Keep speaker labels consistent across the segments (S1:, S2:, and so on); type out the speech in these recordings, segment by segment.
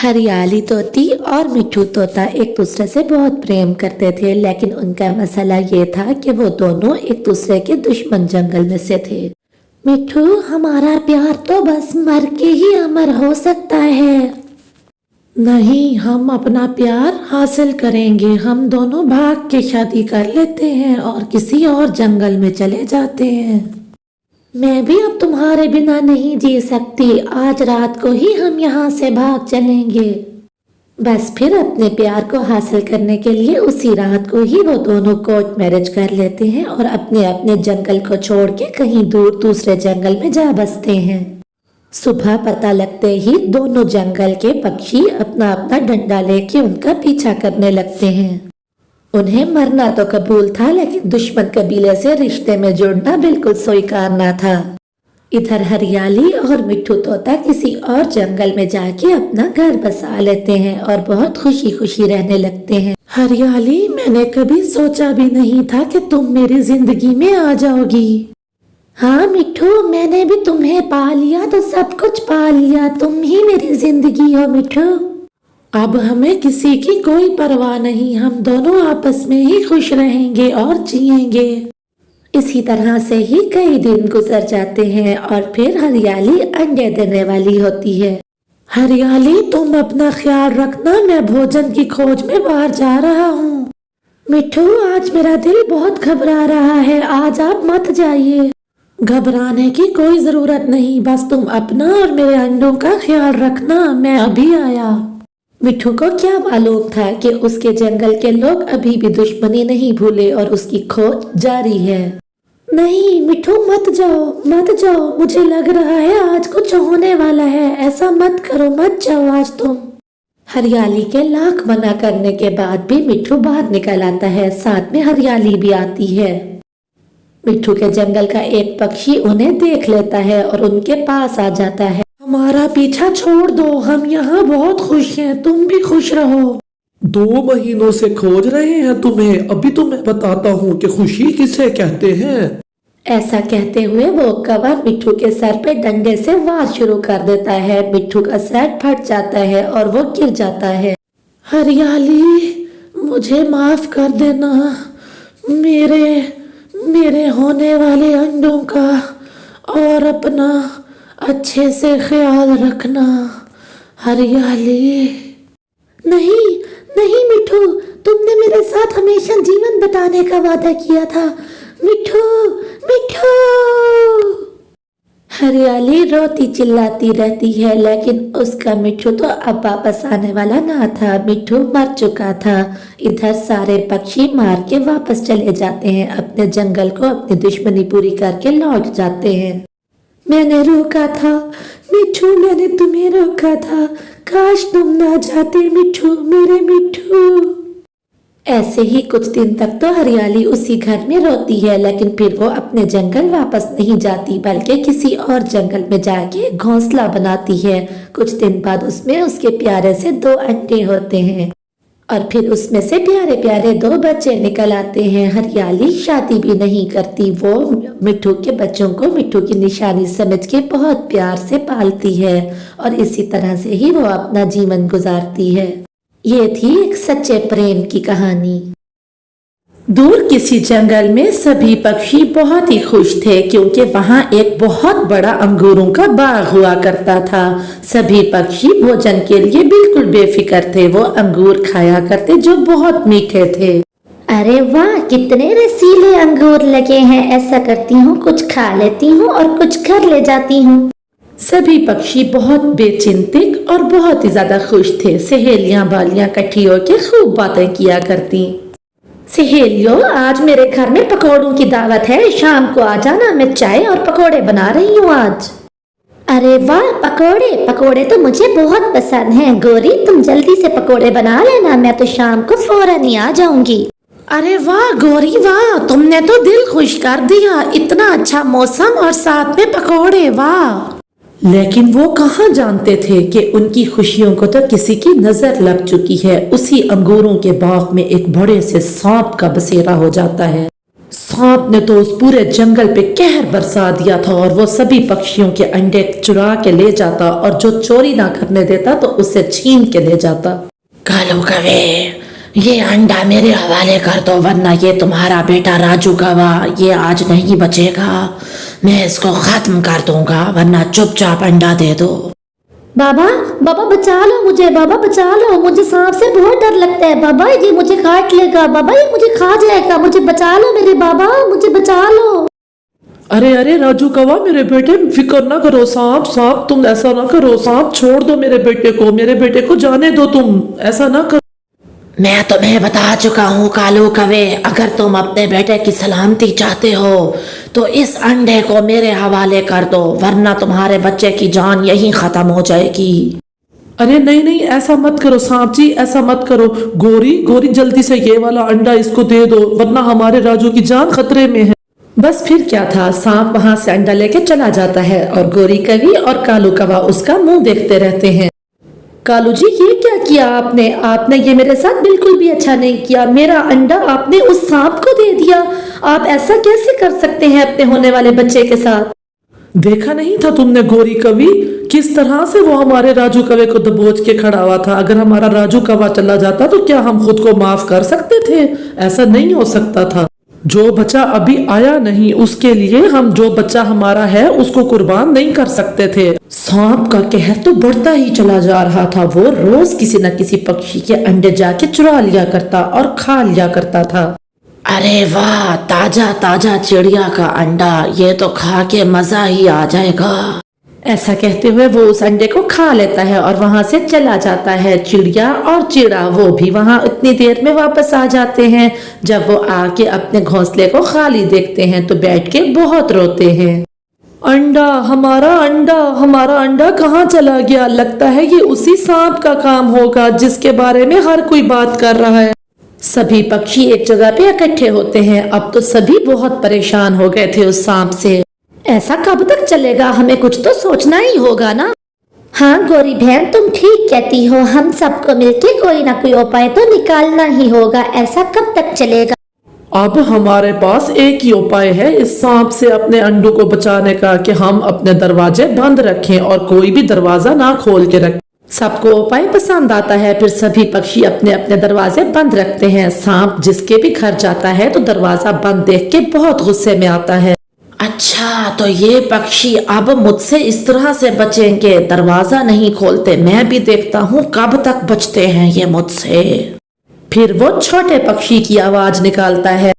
S1: हरियाली तोती और मिट्ठू तोता एक दूसरे से बहुत प्रेम करते थे, लेकिन उनका मसला ये था कि वो दोनों एक दूसरे के दुश्मन जंगल में से थे। मिट्ठू, हमारा प्यार तो बस मर के ही अमर हो सकता है। नहीं, हम अपना प्यार हासिल करेंगे। हम दोनों भाग के शादी कर लेते हैं और किसी और जंगल में चले जाते हैं। मैं भी अब तुम्हारे बिना नहीं जी सकती। आज रात को ही हम यहाँ से भाग चलेंगे। बस फिर अपने प्यार को हासिल करने के लिए उसी रात को ही वो दोनों कोर्ट मैरिज कर लेते हैं और अपने अपने जंगल को छोड़ के कहीं दूर दूसरे जंगल में जा बसते हैं। सुबह पता लगते ही दोनों जंगल के पक्षी अपना अपना डंडा लेके उनका पीछा करने लगते हैं। उन्हें मरना तो कबूल था, लेकिन दुश्मन कबीले से रिश्ते में जुड़ना बिल्कुल स्वीकार न था। इधर हरियाली और मिट्ठू तोता किसी और जंगल में जाके अपना घर बसा लेते हैं और बहुत खुशी खुशी रहने लगते हैं। हरियाली, मैंने कभी सोचा भी नहीं था कि तुम मेरी जिंदगी में आ जाओगी। हाँ मिट्ठू, मैंने भी तुम्हें पा लिया तो सब कुछ पा लिया। तुम ही मेरी जिंदगी हो मिट्ठू। अब हमें किसी की कोई परवाह नहीं। हम दोनों आपस में ही खुश रहेंगे और जिएंगे। इसी तरह से ही कई दिन गुजर जाते हैं और फिर हरियाली अंडे देने वाली होती है। हरियाली, तुम अपना ख्याल रखना। मैं भोजन की खोज में बाहर जा रहा हूँ। मिट्ठू, आज मेरा दिल बहुत घबरा रहा है। आज आप मत जाइए। घबराने की कोई जरूरत नहीं। बस तुम अपना और मेरे अंडों का ख्याल रखना। मैं अभी आया। मिट्ठू को क्या मालूम था कि उसके जंगल के लोग अभी भी दुश्मनी नहीं भूले और उसकी खोज जारी है। नहीं मिट्ठू, मत जाओ मत जाओ। मुझे लग रहा है आज कुछ होने वाला है। ऐसा मत करो, मत जाओ आज तुम। हरियाली के लाख मना करने के बाद भी मिट्ठू बाहर निकल आता है। साथ में हरियाली भी आती है। मिट्ठू के जंगल का एक पक्षी उन्हें देख लेता है और उनके पास आ जाता है। हमारा पीछा छोड़ दो, हम यहाँ बहुत खुश हैं। तुम भी खुश रहो।
S2: 2 महीनों से खोज रहे हैं तुम्हें। अभी तो मैं बताता हूँ कि खुशी किसे कहते हैं।
S1: ऐसा कहते हुए वो कौवा मिट्ठू के सर पे डंडे से वार शुरू कर देता है। मिट्ठू का सर फट जाता है और वो गिर जाता है। हरियाली, मुझे माफ कर देना। मेरे होने वाले अंडों का और अपना अच्छे से ख्याल रखना। हरियाली। नहीं नहीं मिट्ठू, तुमने मेरे साथ हमेशा जीवन बिताने का वादा किया था। मिट्ठू मिट्ठू। हरियाली रोती चिल्लाती रहती है, लेकिन उसका मिट्ठू तो अब वापस आने वाला ना था। मिट्ठू मर चुका था। इधर सारे पक्षी मार के वापस चले जाते हैं। अपने जंगल को अपनी दुश्मनी पूरी करके लौट जाते हैं। मैंने रोका था मिट्ठू, मैंने तुम्हें रोका था। काश तुम ना जाते मिट्ठू, मेरे मिट्ठू। ऐसे ही कुछ दिन तक तो हरियाली उसी घर में रोती है, लेकिन फिर वो अपने जंगल वापस नहीं जाती, बल्कि किसी और जंगल में जाके घोंसला बनाती है। कुछ दिन बाद उसमें उसके प्यारे से 2 अंडे होते हैं और फिर उसमें से प्यारे प्यारे 2 बच्चे निकल आते हैं। हरियाली शादी भी नहीं करती। वो मिट्ठू के बच्चों को मिट्ठू की निशानी समझ के बहुत प्यार से पालती है और इसी तरह से ही वो अपना जीवन गुजारती है। ये थी एक सच्चे प्रेम की कहानी। दूर किसी जंगल में सभी पक्षी बहुत ही खुश थे, क्योंकि वहाँ एक बहुत बड़ा अंगूरों का बाग हुआ करता था। सभी पक्षी भोजन के लिए बिल्कुल बेफिक्र थे। वो अंगूर खाया करते जो बहुत मीठे थे। अरे वाह, कितने रसीले अंगूर लगे हैं। ऐसा करती हूँ, कुछ खा लेती हूँ और कुछ घर ले जाती हूँ। सभी पक्षी बहुत बेचिंतिक और बहुत ही ज्यादा खुश थे। सहेलियां बालियां इकट्ठी होकर खूब बातें किया करती। सहेलियों, आज मेरे घर में पकौड़ों की दावत है। शाम को आ जाना, मैं चाय और पकौड़े बना रही हूँ आज। अरे वाह, पकौड़े तो मुझे बहुत पसंद हैं। गोरी, तुम जल्दी से पकौड़े बना लेना, मैं तो शाम को फौरन ही आ जाऊंगी। अरे वाह गोरी वाह, तुमने तो दिल खुश कर दिया। इतना अच्छा मौसम और साथ में पकौड़े, वाह।
S2: लेकिन वो कहाँ जानते थे कि उनकी खुशियों को तो किसी की नजर लग चुकी है। उसी अंगूरों के बाग में एक बड़े से सांप का बसेरा हो जाता है।
S1: सांप ने तो उस पूरे जंगल पे कहर बरसा दिया था और वो सभी पक्षियों के अंडे चुरा के ले जाता और जो चोरी ना करने देता तो उसे छीन के ले जाता। कालू कवे, ये अंडा मेरे हवाले कर दो वरना ये तुम्हारा बेटा राजू कवा ये आज नहीं बचेगा। मैं इसको खत्म कर दूंगा वरना चुपचाप अंडा दे दो। बाबा बाबा बचा लो मुझे, बाबा बचा लो मुझे, सांप से बहुत डर लगता है बाबा, ये मुझे काट लेगा बाबा, ये मुझे खा जाएगा, मुझे बचा लो मेरे बाबा, मुझे बचा लो।
S2: अरे अरे राजू कवा मेरे बेटे, फिक्र ना करो, सांप सांप तुम ऐसा ना करो, सांप छोड़ दो मेरे बेटे को जाने दो, तुम ऐसा ना करो।
S1: मैं तुम्हें बता चुका हूँ कालू कवे, अगर तुम अपने बेटे की सलामती चाहते हो तो इस अंडे को मेरे हवाले कर दो वरना तुम्हारे बच्चे की जान यहीं खत्म हो जाएगी।
S2: अरे नहीं नहीं ऐसा मत करो सांप जी, ऐसा मत करो। गोरी जल्दी से ये वाला अंडा इसको दे दो वरना हमारे राजू की जान खतरे में है।
S1: बस फिर क्या था, सांप वहां से अंडा लेके चला जाता है और गोरी कवि और कालू कवा उसका मुंह देखते रहते हैं। कालू जी ये क्या किया आपने ये मेरे साथ बिल्कुल भी अच्छा नहीं किया, मेरा अंडा आपने उस सांप को दे दिया, आप ऐसा कैसे कर सकते हैं अपने होने वाले बच्चे के साथ।
S2: देखा नहीं था तुमने गोरी कवि किस तरह से वो हमारे राजू कवे को दबोच के खड़ा हुआ था। अगर हमारा राजू कवा चला जाता तो क्या हम खुद को माफ कर सकते थे? ऐसा नहीं हो सकता था। जो बच्चा अभी आया नहीं उसके लिए हम जो बच्चा हमारा है उसको कुर्बान नहीं कर सकते थे।
S1: सांप का कहर तो बढ़ता ही चला जा रहा था, वो रोज किसी न किसी पक्षी के अंडे जाके चुरा लिया करता और खा लिया करता था। अरे वाह, ताजा ताजा चिड़िया का अंडा, ये तो खा के मजा ही आ जाएगा। ऐसा कहते हुए वो उस अंडे को खा लेता है और वहां से चला जाता है। चिड़िया और चिड़ा वो भी वहां उतनी देर में वापस आ जाते हैं। जब वो आके अपने घोंसले को खाली देखते हैं तो बैठ के बहुत रोते हैं।
S2: हमारा अंडा कहाँ चला गया? लगता है ये उसी सांप का काम होगा जिसके बारे में हर कोई बात कर रहा है।
S1: सभी पक्षी एक जगह पे इकट्ठे होते हैं। अब तो सभी बहुत परेशान हो गए थे उस सांप से। ऐसा कब तक चलेगा, हमें कुछ तो सोचना ही होगा ना। हाँ गोरी बहन तुम ठीक कहती हो, हम सबको मिलके कोई ना कोई उपाय तो निकालना ही होगा। ऐसा कब तक चलेगा?
S2: अब हमारे पास एक ही उपाय है इस सांप से अपने अंडों को बचाने का, कि हम अपने दरवाजे बंद रखें और कोई भी दरवाजा ना खोल के रखें।
S1: सबको उपाय पसंद आता है, फिर सभी पक्षी अपने अपने दरवाजे बंद रखते हैं। सांप जिसके भी घर जाता है तो दरवाजा बंद देख के बहुत गुस्से में आता है। अच्छा तो ये पक्षी अब मुझसे इस तरह से बचेंगे, दरवाजा नहीं खोलते, मैं भी देखता हूँ कब तक बचते हैं ये मुझसे। फिर वो छोटे पक्षी की आवाज निकालता है,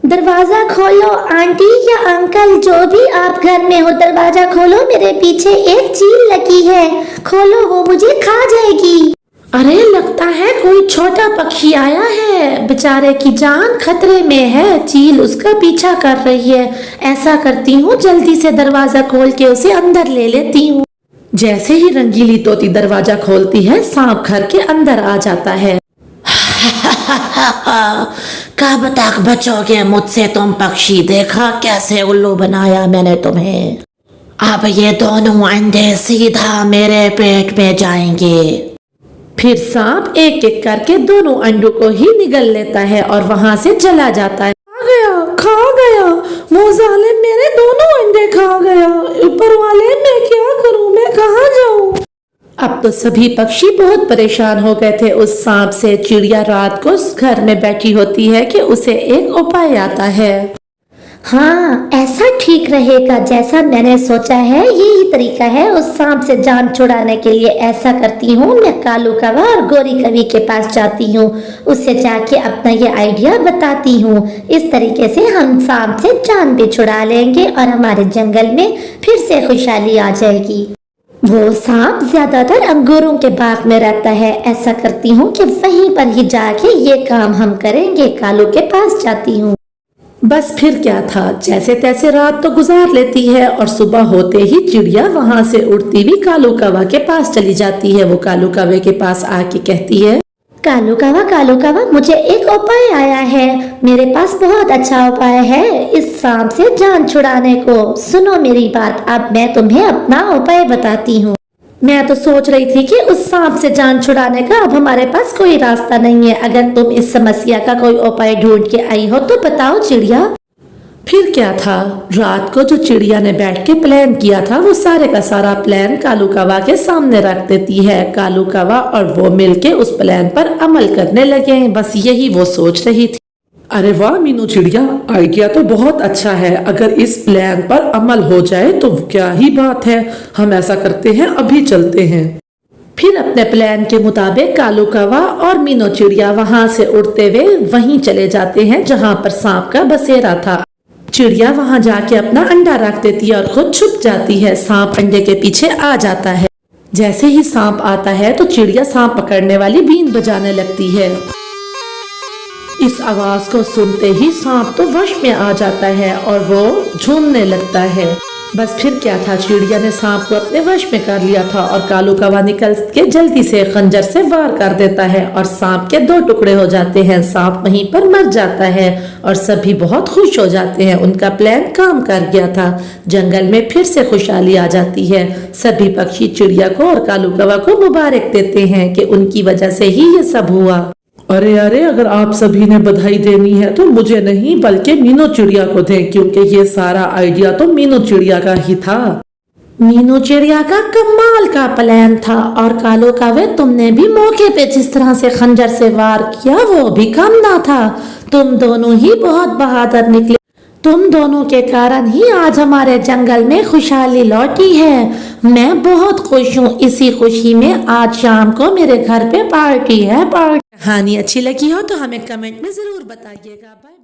S1: दरवाजा खोलो आंटी या अंकल, जो भी आप घर में हो दरवाजा खोलो, मेरे पीछे एक चील लगी है, खोलो वो मुझे खा जाएगी। अरे लगता है कोई छोटा पक्षी आया है, बेचारे की जान खतरे में है, चील उसका पीछा कर रही है। ऐसा करती हूँ जल्दी से दरवाजा खोल के उसे अंदर ले लेती हूँ। जैसे ही रंगीली तोती दरवाजा खोलती है सांप घर के अंदर आ जाता है। कब तक बचोगे मुझसे तुम पक्षी, देखा कैसे उल्लू बनाया मैंने तुम्हें। अब ये दोनों अंडे सीधा मेरे पेट में जाएंगे। फिर सांप एक एक करके दोनों अंडों को ही निगल लेता है और वहां से चला जाता है।
S2: खा गया मोजाले, मेरे दोनों अंडे खा गया। ऊपर वाले मैं क्या करूं, मैं कहाँ जाऊं?
S1: अब तो सभी पक्षी बहुत परेशान हो गए थे उस सांप से। चिड़िया रात को उस घर में बैठी होती है कि उसे एक उपाय आता है। हाँ ऐसा ठीक रहेगा, जैसा मैंने सोचा है यही तरीका है उस सांप से जान छुड़ाने के लिए। ऐसा करती हूँ, मैं कालू कवा और गोरी कवि के पास जाती हूँ, उससे जाके अपना ये आइडिया बताती हूँ। इस तरीके से हम सांप से जान भी छुड़ा लेंगे और हमारे जंगल में फिर से खुशहाली आ जाएगी। वो सांप ज्यादातर अंगूरों के बाग में रहता है। ऐसा करती हूँ कि वहीं पर ही जाके ये काम हम करेंगे। कालू के पास जाती हूँ। बस फिर क्या था, जैसे तैसे रात तो गुजार लेती है और सुबह होते ही चिड़िया वहां से उड़ती हुई कालू कवा के पास चली जाती है। वो कालू कवे के पास आके कहती है, कालू कवा मुझे एक उपाय आया है, मेरे पास बहुत अच्छा उपाय है इस सांप से जान छुड़ाने को। सुनो मेरी बात, अब मैं तुम्हें अपना उपाय बताती हूँ। मैं तो सोच रही थी कि उस सांप से जान छुड़ाने का अब हमारे पास कोई रास्ता नहीं है। अगर तुम इस समस्या का कोई उपाय ढूंढ के आई हो तो बताओ चिड़िया। फिर क्या था, रात को जो चिड़िया ने बैठ के प्लान किया था वो सारे का सारा प्लान कालू कौवा के सामने रख देती है। कालू कौवा और वो मिलके उस प्लान पर अमल करने लगे। बस यही वो सोच रही थी।
S2: अरे वाह मीनू चिड़िया, आइडिया तो बहुत अच्छा है। अगर इस प्लान पर अमल हो जाए तो क्या ही बात है। हम ऐसा करते हैं, अभी चलते हैं।
S1: फिर अपने प्लान के मुताबिक कालू कौवा और मीनू चिड़िया वहां से उड़ते हुए वहीं चले जाते हैं जहां पर सांप का बसेरा था। चिड़िया वहां जाके अपना अंडा रख देती है और खुद छुप जाती है। सांप अंडे के पीछे आ जाता है। जैसे ही सांप आता है तो चिड़िया सांप पकड़ने वाली बीन बजाने लगती है। इस आवाज को सुनते ही सांप तो वश में आ जाता है और वो झूमने लगता है। बस फिर क्या था, चिड़िया ने सांप को अपने वश में कर लिया था और कालू कौवा निकल के जल्दी से खंजर से वार कर देता है और सांप के 2 टुकड़े हो जाते हैं। सांप वहीं पर मर जाता है और सभी बहुत खुश हो जाते हैं। उनका प्लान काम कर गया था। जंगल में फिर से खुशहाली आ जाती है। सभी पक्षी चिड़िया को और कालू कौवा को मुबारक देते हैं कि उनकी वजह से ही ये सब हुआ।
S2: अरे अरे, अगर आप सभी ने बधाई देनी है तो मुझे नहीं बल्कि मीनू चिड़िया को दें, क्योंकि ये सारा आइडिया तो मीनू चिड़िया का ही था।
S1: मीनू चिड़िया का कमाल का प्लान था और कालू कौवे तुमने भी मौके पे जिस तरह से खंजर से वार किया वो भी कम ना था। तुम दोनों ही बहुत बहादुर निकले। तुम दोनों के कारण ही आज हमारे जंगल में खुशहाली लौटी है। मैं बहुत खुश हूँ। इसी खुशी में आज शाम को मेरे घर पे पार्टी है। कहानी अच्छी लगी हो तो हमें कमेंट में जरूर बताइएगा। बाय।